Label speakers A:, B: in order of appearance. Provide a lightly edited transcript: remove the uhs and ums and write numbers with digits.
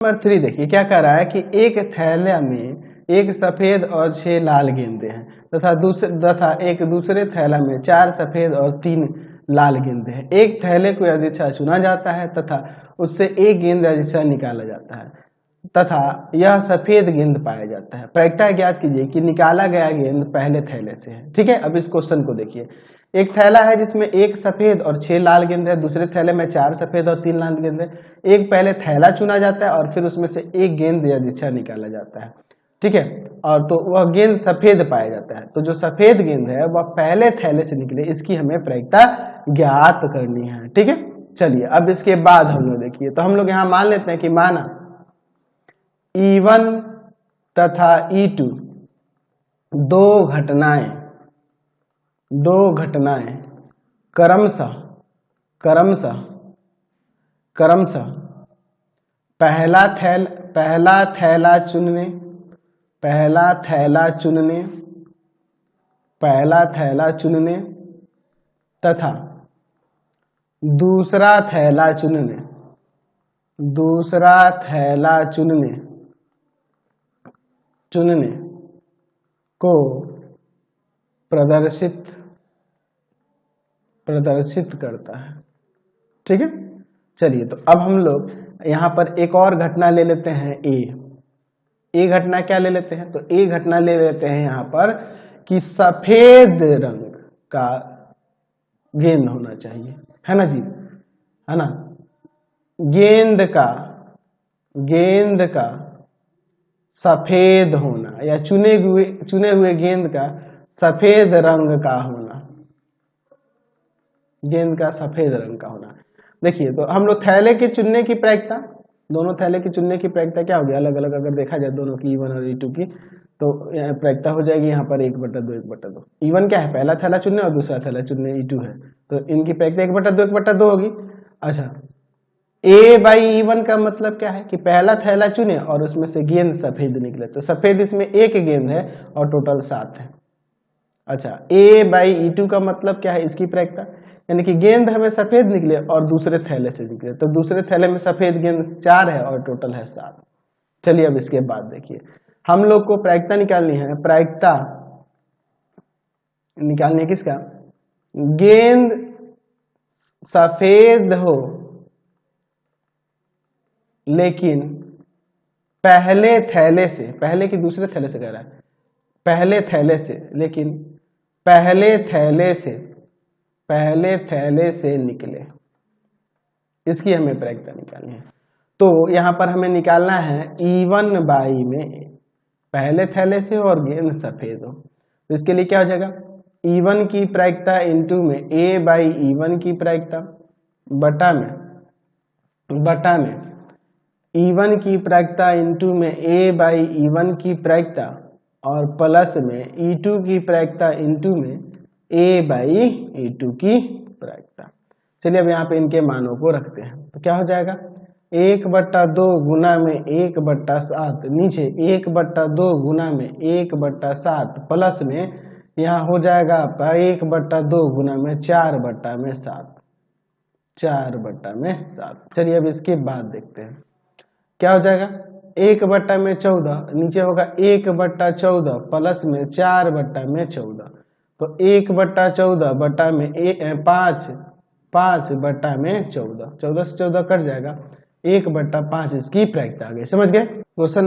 A: Number 3 देखिए क्या कह रहा है कि एक थैले में एक सफेद और 6 लाल गेंदे हैं तथा एक दूसरे थैला में 4 सफेद और 3 लाल गेंदे हैं। एक थैले को यादृच्छा चुना जाता है तथा उससे एक गेंद यादृच्छा निकाला जाता है तथा यह सफेद गेंद पाया जाता है। प्रायिकता ज्ञात कीजिए कि निकाला गया गेंद पहले थैले से है। ठीक है, अब इस क्वेश्चन को देखिए। एक थैला है जिसमें एक सफेद और 6 लाल गेंद है, दूसरे थैले में 4 सफेद और 3 लाल गेंद है। एक पहले थैला चुना जाता है और फिर उसमें से एक गेंद यादृच्छा निकाला जाता है। ठीक है, और तो वह गेंद सफेद पाया जाता है। तो जो सफेद गेंद है वह पहले थैले से निकले, इसकी हमें प्रायिकता ज्ञात करनी है। ठीक है, चलिए अब इसके बाद हम लोग देखिए, तो हम लोग यहाँ मान लेते हैं कि माना E1 तथा E2 दो घटनाएं क्रमशः पहला थैला चुनने तथा दूसरा थैला चुनने को प्रदर्शित करता है। ठीक है, चलिए तो अब हम लोग यहाँ पर एक और घटना ले लेते हैं। ए घटना क्या ले लेते हैं? तो ए घटना ले लेते हैं यहाँ पर कि सफेद रंग का गेंद होना चाहिए, है ना जी, है ना। गेंद का सफेद होना या चुने हुए गेंद का सफेद रंग का होना, गेंद का सफेद रंग का होना। देखिए तो हम लोग थैले के चुनने की प्रायिकता, दोनों थैले की चुनने की प्रायिकता क्या होगी, अलग अलग अगर देखा जाए दोनों की E1 और E2 की, तो प्रायिकता हो जाएगी यहाँ पर 1/2 E1 क्या है, पहला थैला चुनने और दूसरा थैला चुनने E2 है, तो इनकी प्रायिकता 1/2 होगी। अच्छा, A/E1 का मतलब क्या है कि पहला थैला चुने और उसमें से गेंद सफेद निकले, तो सफेद इसमें एक गेंद है और टोटल 7 है। अच्छा, A/E2 का मतलब क्या है, इसकी प्रायिकता यानी कि गेंद हमें सफेद निकले और दूसरे थैले से निकले, तो दूसरे थैले में सफेद गेंद 4 है और टोटल है 7। चलिए अब इसके बाद देखिए, हम लोग को प्रायिकता निकालनी है। प्रायिकता निकालनी है किसका, गेंद सफेद हो लेकिन पहले थैले से, पहले की दूसरे थैले से कह रहा है, पहले थैले से निकले, इसकी हमें प्रायिकता निकालनी है। तो यहां पर हमें निकालना है E1/E में पहले थैले से और गेंद सफेद हो, तो इसके लिए क्या हो जाएगा, E1 की प्रायिकता इनटू में A/E1 की प्रायिकता बटा में E1 की प्रायिकता इनटू में A/E1 की प्रायिकता और प्लस में E2 की प्रायिकता इनटू में A/E2 की प्रायिकता। चलिए अब यहाँ पे इनके मानों को रखते हैं, तो क्या हो जाएगा, 1/2 गुना में 1/7, नीचे 1/2 गुना में 1/7 प्लस में यहाँ हो जाएगा आपका 1/2 गुना में 4/7। चलिए अब इसके बाद देखते हैं क्या हो जाएगा, 1/14, नीचे होगा 1/14 प्लस में 4/14, तो 1/14 बटा में 5/14, 14 से 14 कट जाएगा, 1/5 इसकी प्रायिकता आ गई। समझ गए क्वेश्चन।